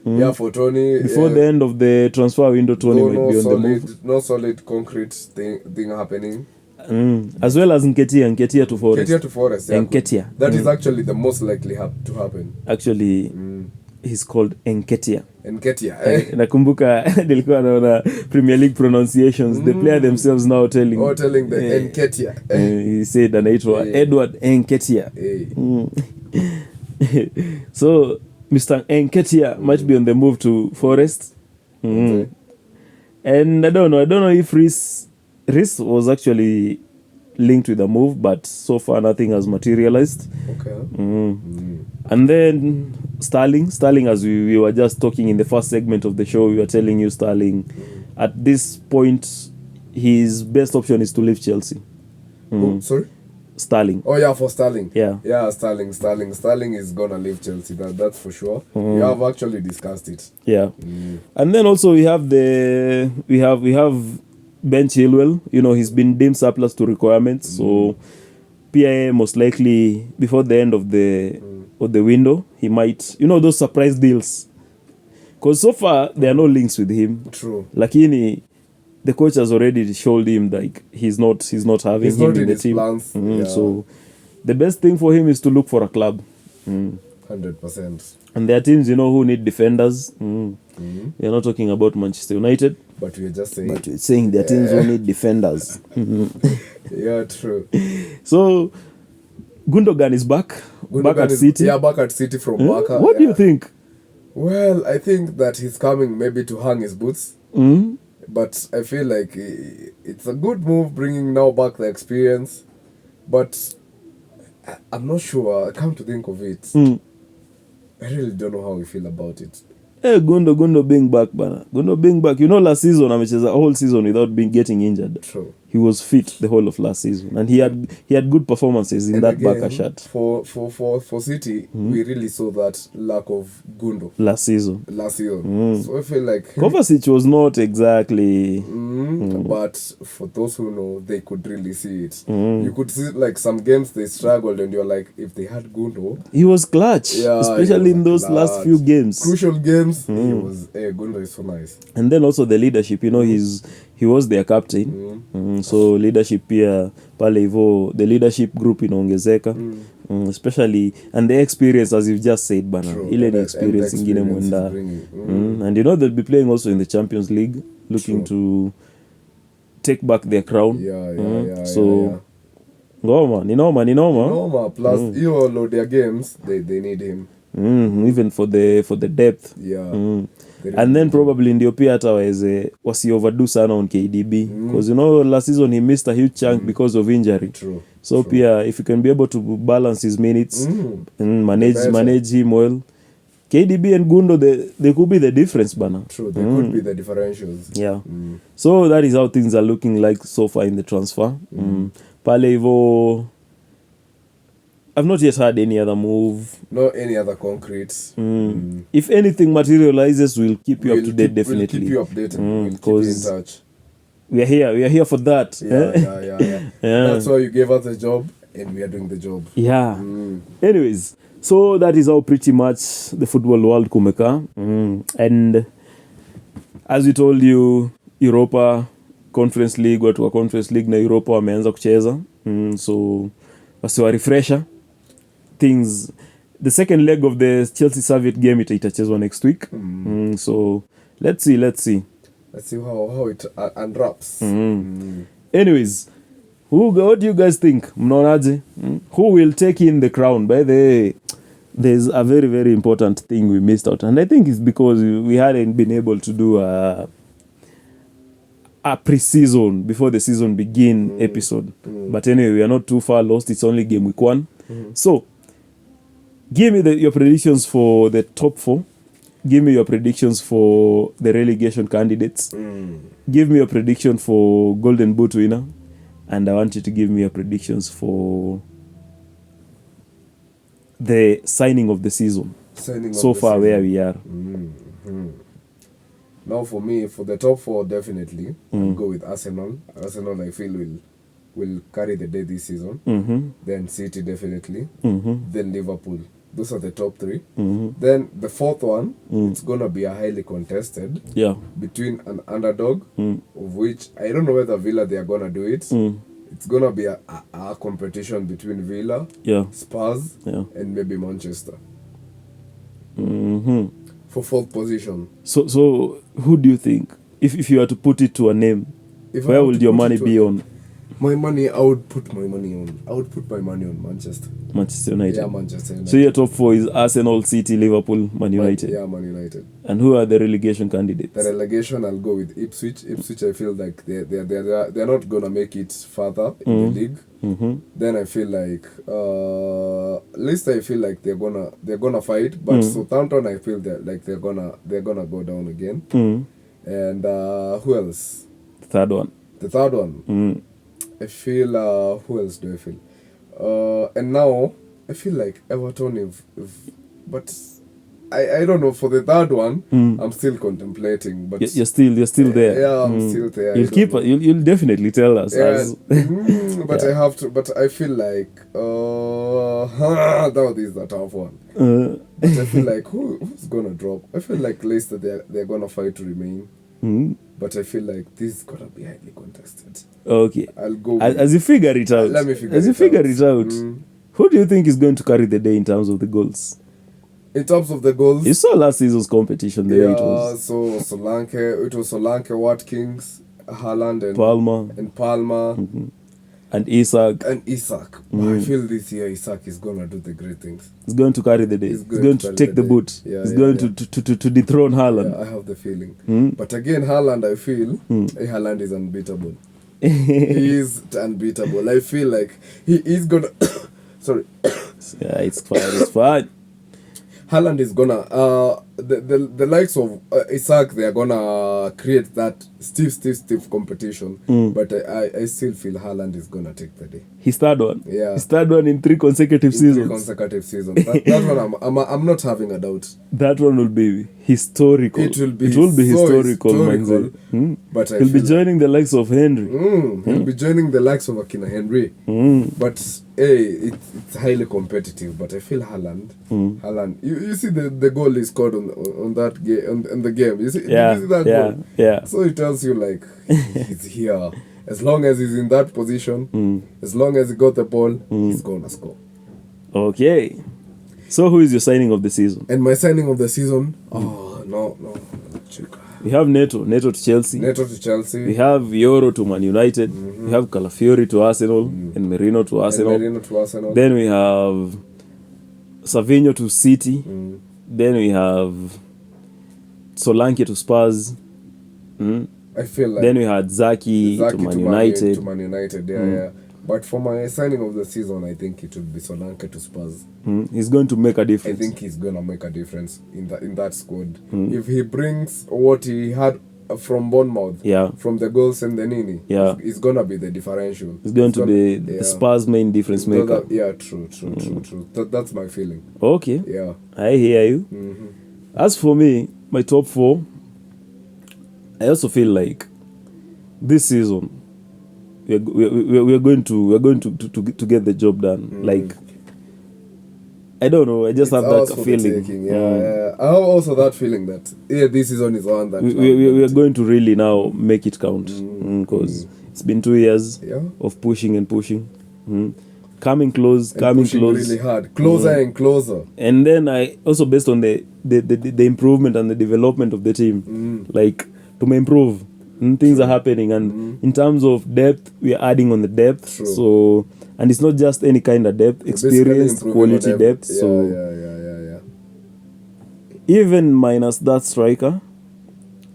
Speaker 1: For Tony.
Speaker 2: Before the end of the transfer window, Tony might be on the move.
Speaker 1: No solid concrete thing happening.
Speaker 2: As well as Nketiah to Forest.
Speaker 1: Nketiah to Forest, yeah.
Speaker 2: Nketiah.
Speaker 1: That is actually the most likely to happen.
Speaker 2: Actually, he's called Nketiah. Nakumbuka nilikuwa naona Premier League pronunciations. The player themselves now telling
Speaker 1: the Nketiah.
Speaker 2: He said anaitwa Edward Nketiah. So, Mr. Nketiah might be on the move to Forest. And I don't know if Reece was actually linked with the move, but so far nothing has materialized.
Speaker 1: Okay.
Speaker 2: And then Sterling, as we were just talking in the first segment of the show, we were telling you Sterling, at this point, his best option is to leave Chelsea.
Speaker 1: Sorry?
Speaker 2: Sterling.
Speaker 1: Oh yeah, for Sterling.
Speaker 2: Yeah,
Speaker 1: Sterling is gonna leave Chelsea. That's for sure. We have actually discussed it.
Speaker 2: Yeah. And then also we have Ben Chilwell. You know, he's been deemed surplus to requirements, so PIA most likely before the end of the window, he might, you know, those surprise deals. Because so far there are no links with him.
Speaker 1: True.
Speaker 2: Lakini the coach has already showed him like he's not having him in the team.
Speaker 1: Plans.
Speaker 2: So the best thing for him is to look for a club.
Speaker 1: 100%.
Speaker 2: And there are teams, you know, who need defenders. We are not talking about Manchester United.
Speaker 1: But we're just saying.
Speaker 2: But we're saying there are teams who need defenders.
Speaker 1: Yeah, true.
Speaker 2: So, Gundogan is back. Back at City.
Speaker 1: Yeah, back at City from Barca.
Speaker 2: What do you think?
Speaker 1: Well, I think that he's coming maybe to hang his boots. But I feel like it's a good move bringing now back the experience. But I'm not sure. I come to think of it. I really don't know how we feel about it.
Speaker 2: Gundo being back, bana. Gundo being back. You know, last season, amecheza a whole season without getting injured.
Speaker 1: True.
Speaker 2: He was fit the whole of last season, and he had good performances in that Barca shirt.
Speaker 1: For City, we really saw that lack of Gundo
Speaker 2: last season.
Speaker 1: So I feel like
Speaker 2: Kovacic was not exactly.
Speaker 1: But for those who know, they could really see it. You could see like some games they struggled, and you're like, if they had Gundo,
Speaker 2: he was clutch, especially in those last few games,
Speaker 1: crucial games. Gundo is so nice.
Speaker 2: And then also the leadership. You know, he was their captain. So leadership pia pale hivyo, the leadership group inaongezeka. Especially and the experience, as you've just said bana, ile ni experience ingine mwenda. And you know they'll be playing also in the Champions League, looking to take back their crown. So ngoma ni noma
Speaker 1: plus hiyo load their games, they need him.
Speaker 2: Even for the depth. And then probably ndio pia hata wasi overdo sana on KDB, because you know last season he missed a huge chunk because of injury. So pia if you can be able to balance his minutes and manage him well, KDB and Gundo, they could be the difference bana.
Speaker 1: They could be the differentials.
Speaker 2: So that is how things are looking like so far in the transfer. Pale hivyo, I've not yet had any other move.
Speaker 1: No any other concrete.
Speaker 2: If anything materializes, we'll keep you up to date, definitely.
Speaker 1: We'll keep you updated. We'll keep you in touch.
Speaker 2: We are here for that.
Speaker 1: That's why you gave us a job, and we are doing the job.
Speaker 2: Anyways, so that is how pretty much the football world kumeka. And as we told you, Europa Conference League, watu wa Conference League na Europa wameanza kucheza. So wasiwa refresher things. The second leg of the Chelsea Saviet game itachezwa next week. So let's see
Speaker 1: how it unwraps.
Speaker 2: Anyways, what do you guys think? Mnaonaje? Who will take in the crown? By the way, there's a very, very important thing we missed out, and I think it's because we hadn't been able to do a pre-season before the season begin episode. But anyway, we are not too far lost. It's only game week 1. So give me your predictions for the top 4. Give me your predictions for the relegation candidates. Give me your prediction for Golden Boot winner. And I want you to give me your predictions for the signing of the season. So far where we are.
Speaker 1: Now for me, for the top 4, definitely, I'll go with Arsenal. Arsenal, I feel, will carry the day this season. Then City, definitely. Then Liverpool. Those are the top 3. Then the 4th one, it's going to be a highly contested between an underdog, of which I don't know whether Villa, they are going to do it. It's going to be a competition between Villa, Spurs, and maybe Manchester. For 4th position.
Speaker 2: So who do you think, if you were to put it to a name, where would your money be on?
Speaker 1: My money, I would put my money on Manchester United. Yeah, Manchester United.
Speaker 2: So your top 4 is Arsenal, City, Liverpool, Man United.
Speaker 1: Man United.
Speaker 2: And who are the relegation candidates?
Speaker 1: The relegation, I'll go with Ipswich. Ipswich, I feel like they're not gonna make it further in the league. Then I feel like Leicester, I feel like they're gonna fight, but Southampton, I feel that like they're gonna go down again. And who else? The third one. I feel who else do I feel? And now I feel like Everton, but I don't know, for the third one. I'm still contemplating, but
Speaker 2: you're still there.
Speaker 1: Yeah, I'm still there.
Speaker 2: You'll definitely tell us.
Speaker 1: But I have to. But I feel like that is a tough one. But I feel like who's gonna drop? I feel like Leicester, they're gonna fight to remain. But I feel like this is gonna be highly contested.
Speaker 2: Okay.
Speaker 1: I'll go
Speaker 2: as you figure it out.
Speaker 1: Let me figure it out.
Speaker 2: Who do you think is going to carry the day in terms of the goals?
Speaker 1: In terms of the goals,
Speaker 2: you saw last season's competition. There it was.
Speaker 1: So Solanke, Watkins, Haaland, and Palmer.
Speaker 2: And Isak.
Speaker 1: I feel this year Isak is gonna do the great things.
Speaker 2: He's going to carry the day. He's going to take the boot. He's going to dethrone Haaland.
Speaker 1: I have the feeling. But again, Haaland, I feel Haaland is unbeatable. He is unbeatable. I feel like he is gonna. Sorry.
Speaker 2: Yeah, it's fine.
Speaker 1: Haaland is gonna the likes of Isak, they are gonna create that stiff competition. But I still feel Haaland is gonna take the day.
Speaker 2: His third one.
Speaker 1: Yeah.
Speaker 2: His third one in 3 consecutive seasons.
Speaker 1: That one I'm not having a doubt.
Speaker 2: That one will be historical.
Speaker 1: It will be
Speaker 2: historical.
Speaker 1: But
Speaker 2: he'll be joining the likes of Henry.
Speaker 1: He'll be joining the likes of Akina Henry. But it's highly competitive, but I feel Haaland. You see the goal he scored on that game on the game. You see, did you see that goal?
Speaker 2: Yeah.
Speaker 1: So it tells you like he's here. As long as he's in that position, as long as he got the ball, he's gonna score.
Speaker 2: Okay. So who is your signing of the season?
Speaker 1: And my signing of the season? No.
Speaker 2: We have Neto to Chelsea. We have Euro to Man United. We have Calafiori to Arsenal and Merino to Arsenal. Then we have Savinho to City. Then we have Solanke to Spurs.
Speaker 1: I feel like
Speaker 2: then we had Zaki to Man United.
Speaker 1: To Man United, yeah. But for my signing of the season, I think it would be Solanke to Spurs.
Speaker 2: He's going to make a difference.
Speaker 1: I think he's going to make a difference in that squad. If he brings what he had from Bournemouth, from the goals and the Nini, he's going to be the differential.
Speaker 2: He's going to be the Spurs' main difference maker.
Speaker 1: True. That's my feeling.
Speaker 2: Okay.
Speaker 1: Yeah.
Speaker 2: I hear you. As for me, my top 4, I also feel like this season we're going to get the job done. Like, I don't know, I just have that feeling.
Speaker 1: I have also that feeling that this season is one that
Speaker 2: we are going to really now make it count, because it's been 2 years of pushing and pushing, coming close,
Speaker 1: really hard, closer and closer.
Speaker 2: And then I also, based on the improvement and the development of the team, like, to improve. Things are happening, and in terms of depth, we are adding on the depth. So, and it's not just any kind of depth, experience, quality depth. So, even minus that striker,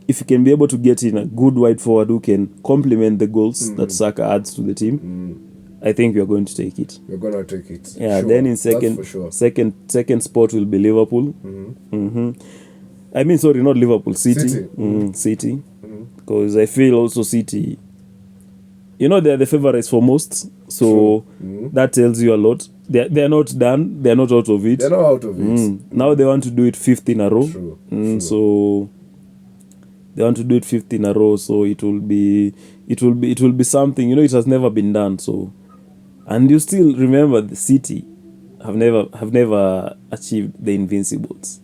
Speaker 2: if you can be able to get in a good wide forward who can complement the goals that Saka adds to the team, I think we are going to take it.
Speaker 1: We're going to take it.
Speaker 2: Yeah. Sure. Then in second spot will be Liverpool. I mean, sorry, not Liverpool, City. City. Because I feel also City, they're the favorites for most, so that tells you a lot. They're not done, they're not out of it.
Speaker 1: They're not out of it.
Speaker 2: Now they want to do it 5th in a row.
Speaker 1: True.
Speaker 2: So they want to do it 5th in a row, so it will be something. It has never been done. So, and you still remember the City have never achieved the Invincibles.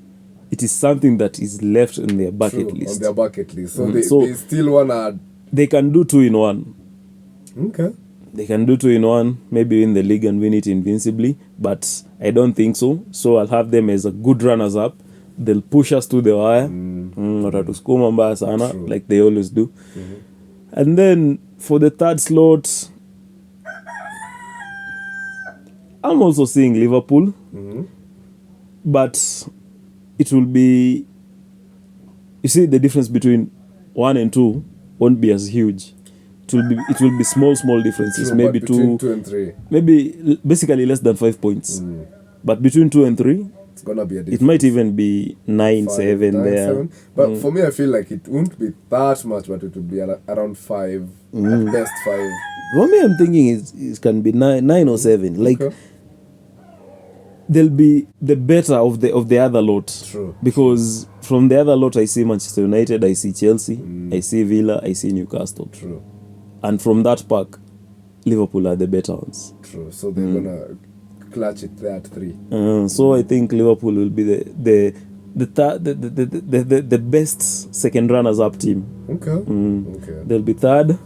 Speaker 2: It is something that is left in their bucket list.
Speaker 1: On their bucket list. So they still want to...
Speaker 2: They can do 2 in 1.
Speaker 1: Okay.
Speaker 2: They can do 2 in 1, maybe win the league and win it invincibly, but I don't think so. So I'll have them as a good runners-up. They'll push us to the wire. Watatusukuma mbaya sana, like they always do. And then for the 3rd slot, I'm also seeing Liverpool. But... it will be, you see, the difference between 1 and 2 won't be as huge. It will be small differences.
Speaker 1: True,
Speaker 2: maybe
Speaker 1: between 2 and 3.
Speaker 2: Maybe basically less than 5 points. But between 2 and 3,
Speaker 1: it's gonna be a difference.
Speaker 2: It might even be 9, 7 there.
Speaker 1: 7. But for me, I feel like it won't be that much, but it will be around 5, at best 5.
Speaker 2: For me, I'm thinking it can be 9 or 7. Like. Okay. They'll be the better of the other lot.
Speaker 1: True.
Speaker 2: Because from the other lot, I see Manchester United, I see Chelsea, I see Villa, I see Newcastle.
Speaker 1: True.
Speaker 2: And from that pack, Liverpool are the better ones.
Speaker 1: True. So they're gonna clutch it there at 3.
Speaker 2: So I think Liverpool will be the best second runners-up team.
Speaker 1: Okay. Okay.
Speaker 2: They'll be 3rd.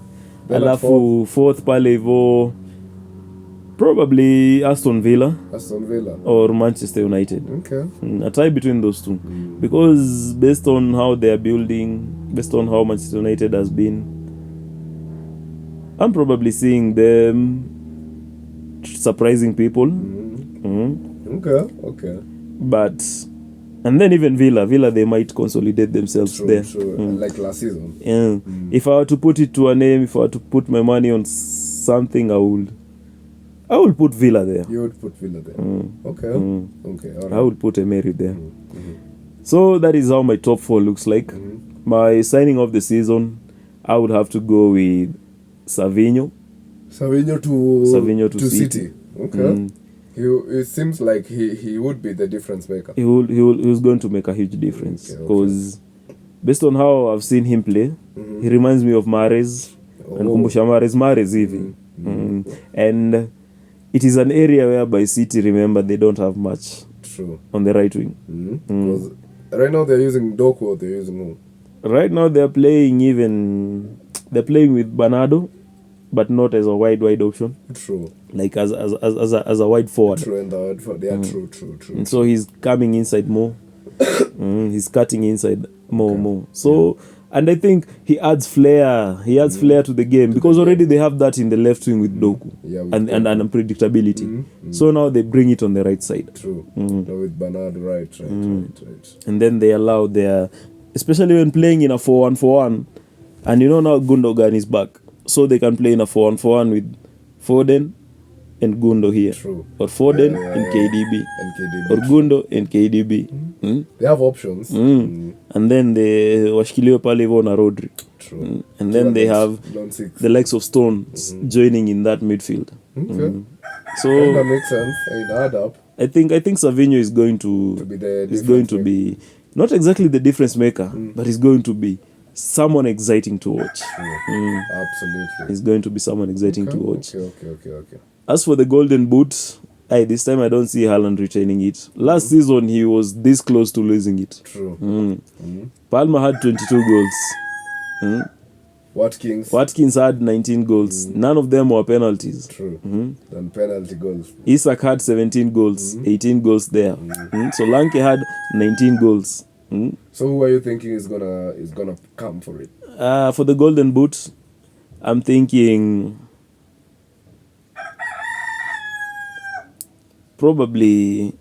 Speaker 2: Alafu 4th pale hivyo. Probably Aston Villa or Manchester United.
Speaker 1: Okay.
Speaker 2: A tie between those two. Because based on how they are building, based on how Manchester United has been, I'm probably seeing them surprising people.
Speaker 1: Okay.
Speaker 2: But, and then even Villa, they might consolidate themselves there.
Speaker 1: Like last season.
Speaker 2: Yeah. If I were to put it to a name, if I were to put my money on something, I will put Villa there.
Speaker 1: You would put Villa there. Okay. Okay. All right.
Speaker 2: I will put Emery there. So that is how my top 4 looks like. My signing of the season, I would have to go with Savinho.
Speaker 1: Savinho to City. Okay. It seems like he would be the difference maker.
Speaker 2: He's going to make a huge difference because based on how I've seen him play, he reminds me of Mahrez and Kumbusha Mahrez hivi. And it is an area where by City, remember, they don't have much on the right wing.
Speaker 1: Right now they're using Doku or they're using who?
Speaker 2: Right now they're playing with Bernardo, but not as a wide option.
Speaker 1: True.
Speaker 2: Like as a wide forward.
Speaker 1: True, and the wide forward. Yeah, true.
Speaker 2: And so he's coming inside more. He's cutting inside more. So, and I think he adds flair. He adds flair to the game because already they have that in the left wing with Doku and unpredictability. So now they bring it on the right side.
Speaker 1: True. No, with Bernardo, right.
Speaker 2: And then they allow their, especially when playing in a 4-1-4-1, and now Gundogan is back, so they can play in a 4-1-4-1 with Foden and Gundo here.
Speaker 1: True.
Speaker 2: Or Foden and KDB. Or Gundo and KDB.
Speaker 1: They have options.
Speaker 2: And then they washikiliwe pale hivyo na Rodri.
Speaker 1: True.
Speaker 2: And then they have the likes of Stones joining in that midfield. So
Speaker 1: that makes sense. It add up.
Speaker 2: I think Savinho is going to be not exactly the difference maker, but he's going to be someone exciting to watch.
Speaker 1: Absolutely.
Speaker 2: He's going to be someone exciting to watch.
Speaker 1: Okay.
Speaker 2: As for the golden boot, this time I don't see Haaland retaining it. Last season he was this close to losing it.
Speaker 1: True.
Speaker 2: Palmer had 22 goals. Watkins had 19 goals. None of them were penalties.
Speaker 1: True. And penalty goals.
Speaker 2: Isak had 17 goals. 18 goals there. So Lanke had 19 goals.
Speaker 1: So who are you thinking is gonna come for it?
Speaker 2: For the golden boot, I'm thinking probably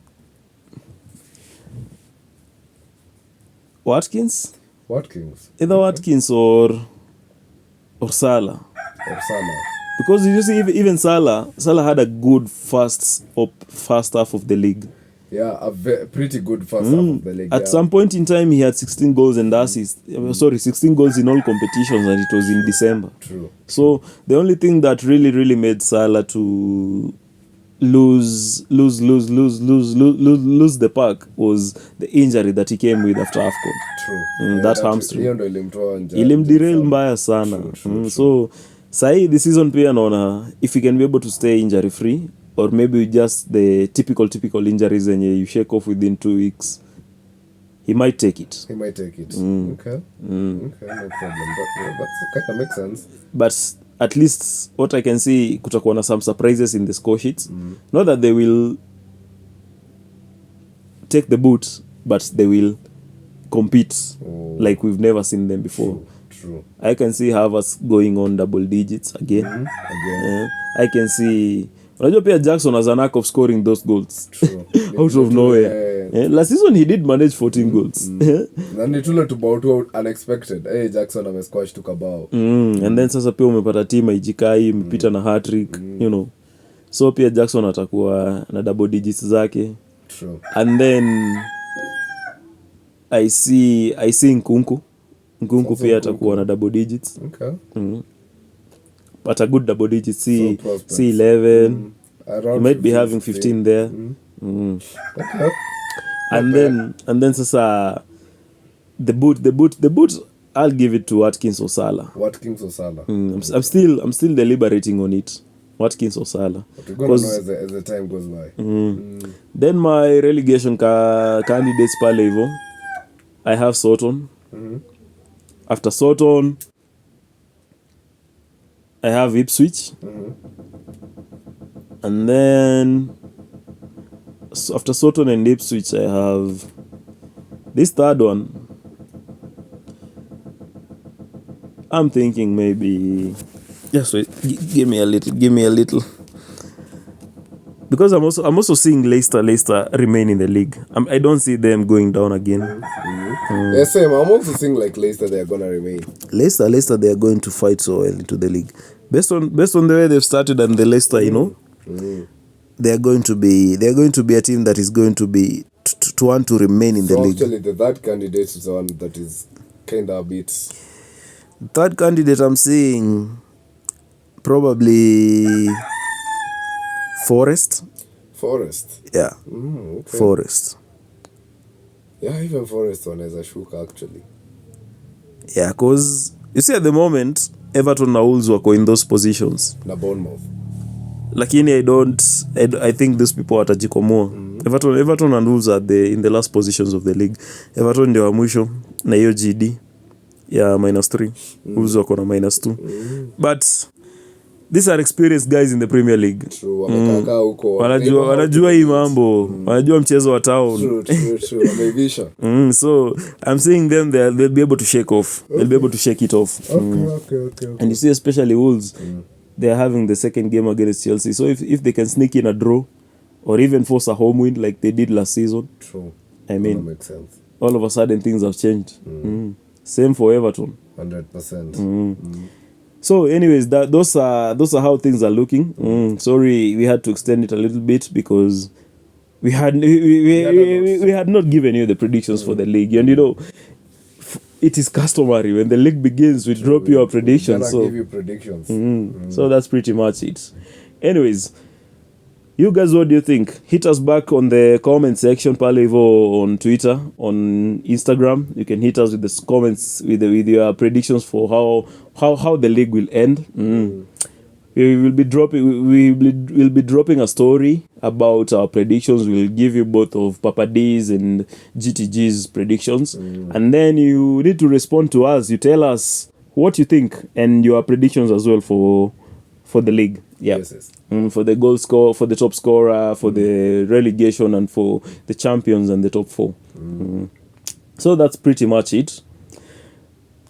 Speaker 2: Watkins. Either Watkins or Salah. Because you see, even Salah had a good first half of the league.
Speaker 1: Yeah, pretty good first half of the league.
Speaker 2: At some point in time, he had 16 goals and assists. 16 goals in all competitions, and it was in December.
Speaker 1: True.
Speaker 2: So the only thing that really made Salah to lose the pack was the injury that he came with after AFCON.
Speaker 1: True.
Speaker 2: That hamstring. Ilimderail mbaya sana.
Speaker 1: True.
Speaker 2: So sahi the season pia naona if he can be able to stay injury free, or maybe just the typical injuries and you shake off within 2 weeks, he might take it.
Speaker 1: Okay, no problem. That kind of makes sense.
Speaker 2: But at least what I can see, kutakuwa na some surprises in the score sheets. Not that they will take the boot, but they will compete like we've never seen them before.
Speaker 1: True.
Speaker 2: I can see Havertz going on double digits again. I can see, unajua pia Jackson has a knack of scoring those goals.
Speaker 1: True.
Speaker 2: Out of nowhere. Last season he did manage 14 goals.
Speaker 1: And it tule tubao unexpected. Jackson amesquash tukabao.
Speaker 2: And then sasa pia umepata team ijikai imepita na hat-trick, So pia Jackson atakuwa na double digits zake.
Speaker 1: True.
Speaker 2: And then I see Nkunku pia atakuwa na double digits. But a good double digits. See 11. He might be having 15 there.
Speaker 1: Okay.
Speaker 2: And then sasa the boot I'll give it to Watkins or Salah. I'm still deliberating on it. Watkins or Salah.
Speaker 1: But we're going to know as the time goes by.
Speaker 2: Then my relegation candidates pale hivyo, I have Soton. After Soton, I have Ipswich. And then after Soton and Ipswich, I have this third one. I'm thinking maybe just wait. Give me a little. Because I'm also seeing Leicester remain in the league. I don't see them going down again.
Speaker 1: Yeah, same. I'm also seeing like Leicester, they're gonna remain.
Speaker 2: Leicester, they are going to fight so well into the league. Based on the way they've started and the Leicester, they are going to be a team that is going to be to want to remain in the league.
Speaker 1: Actually, the third candidate is the one that is kind of a bit.
Speaker 2: Third candidate, I'm seeing probably Forest. Yeah.
Speaker 1: Okay.
Speaker 2: Forest.
Speaker 1: Yeah, even Forest one is a shook actually.
Speaker 2: Yeah, because you see at the moment Everton na Wolves wako in those positions.
Speaker 1: Na Bournemouth.
Speaker 2: lakini I think these people watajikomua. Everton and Wolves are in the last positions of the league. Everton ndio wa mwisho na hiyo GD ya -3. Wolves wako na -2. But these are experienced guys in the Premier League.
Speaker 1: Wamekaa huko.
Speaker 2: Wanajua hii mambo. Wanajua mchezo wa town.
Speaker 1: True. Wameivisha.
Speaker 2: So I'm saying them they'll be able to shake off. They'll be able to shake it off.
Speaker 1: Okay.
Speaker 2: And you see especially Wolves, they're having the second game against Chelsea. So if they can sneak in a draw or even force a home win like they did last season.
Speaker 1: True.
Speaker 2: I mean,
Speaker 1: that makes sense.
Speaker 2: All of a sudden things have changed. Same for Everton.
Speaker 1: 100%.
Speaker 2: So anyways, those are how things are looking. Sorry we had to extend it a little bit because we had not given you the predictions for the league. And you know, it is customary when the league begins we drop you our predictions. So
Speaker 1: give you predictions.
Speaker 2: So that's pretty much it. Anyways, you guys, what do you think? Hit us back on the comment section, pale hivo on Twitter, on Instagram. You can hit us with the comments with your predictions for how the league will end. We'll be dropping a story about our predictions. We'll give you both of Papa D's and GTG's predictions, and then you need to respond to us. You tell us what you think and your predictions as well for the league. Yeah.
Speaker 1: Yes.
Speaker 2: For the goal score, for the top scorer, for the relegation, and for the champions and the top 4. So that's pretty much it.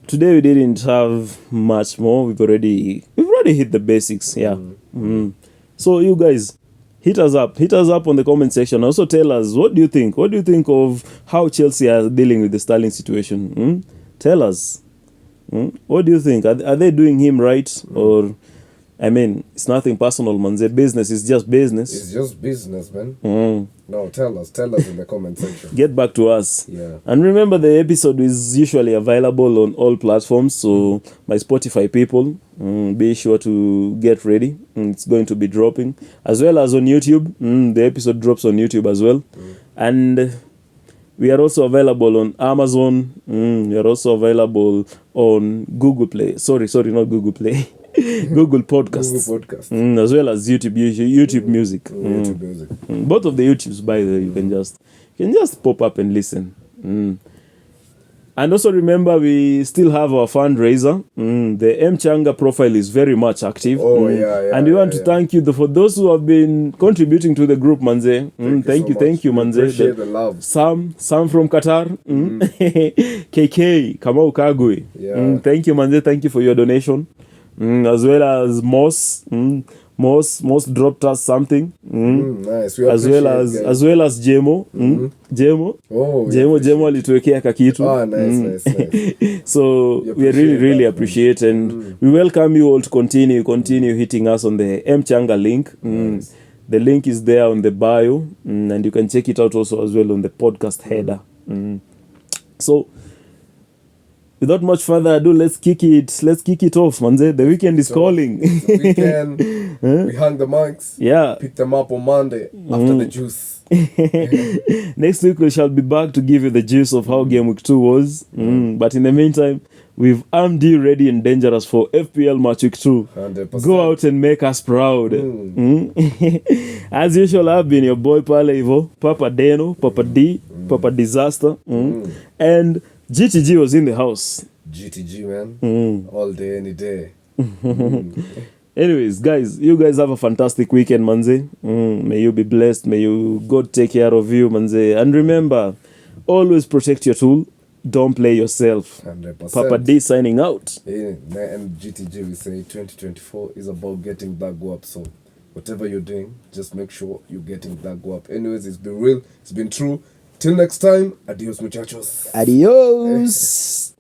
Speaker 2: Today we didn't have much more. We've already hit the basics. Yeah. So you guys, hit us up on the comment section. Also tell us, what do you think of how Chelsea are dealing with the Sterling situation? Tell us. What do you think? Are they doing him right? Or I mean, it's nothing personal, man. The business is just business.
Speaker 1: It's just business, man. No, tell us in the comment section.
Speaker 2: Get back to us.
Speaker 1: Yeah.
Speaker 2: And remember, the episode is usually available on all platforms. So my Spotify people, be sure to get ready. It's going to be dropping. As well as on YouTube. The episode drops on YouTube as well. And we are also available on Amazon. We are also available on Google Play. Sorry, not Google Play. Google Podcasts. As well as YouTube Music.
Speaker 1: YouTube Music.
Speaker 2: Both of the YouTubes, by the way, you can just pop up and listen. And also remember, we still have our fundraiser. The Mchanga profile is very much active. And we want to thank you for those who have been contributing to the group, Manze. Thank you, Manze.
Speaker 1: Appreciate the love.
Speaker 2: Sam from Qatar. KK, Kamau Kagwe. Thank you, Manze. Thank you for your donation. As well as Moss dropped us something.
Speaker 1: Nice.
Speaker 2: As well as Jemo. Jemo alituwekea kakitu.
Speaker 1: Nice.
Speaker 2: So we really appreciate, and we welcome you all to continue hitting us on the Mchanga link.
Speaker 1: Nice.
Speaker 2: The link is there on the bio, and you can check it out also as well on the podcast header. So without much further ado, let's kick it off, Manze. The weekend is calling.
Speaker 1: The weekend, we hung the mics.
Speaker 2: Yeah.
Speaker 1: Picked them up on Monday after the juice.
Speaker 2: Next week we shall be back to give you the juice of how game week 2 was. But in the meantime, we've armed you ready and dangerous for FPL match week 2.
Speaker 1: 100%.
Speaker 2: Go out and make us proud. As usual, I've been your boy Pale Ivo, Papa Deno, Papa D, Papa Disaster. And GTG was in the house.
Speaker 1: GTG, man. All day, any day.
Speaker 2: Anyways, guys, you guys have a fantastic weekend, Manze. May you be blessed. May God take care of you, Manze. And remember, always protect your tool. Don't play yourself.
Speaker 1: 100%.
Speaker 2: Papa D signing out.
Speaker 1: And GTG, we say 2024 is about getting that go up. So whatever you're doing, just make sure you're getting that go up. Anyways, it's been real. It's been true. Till next time, adios muchachos.
Speaker 2: Adios.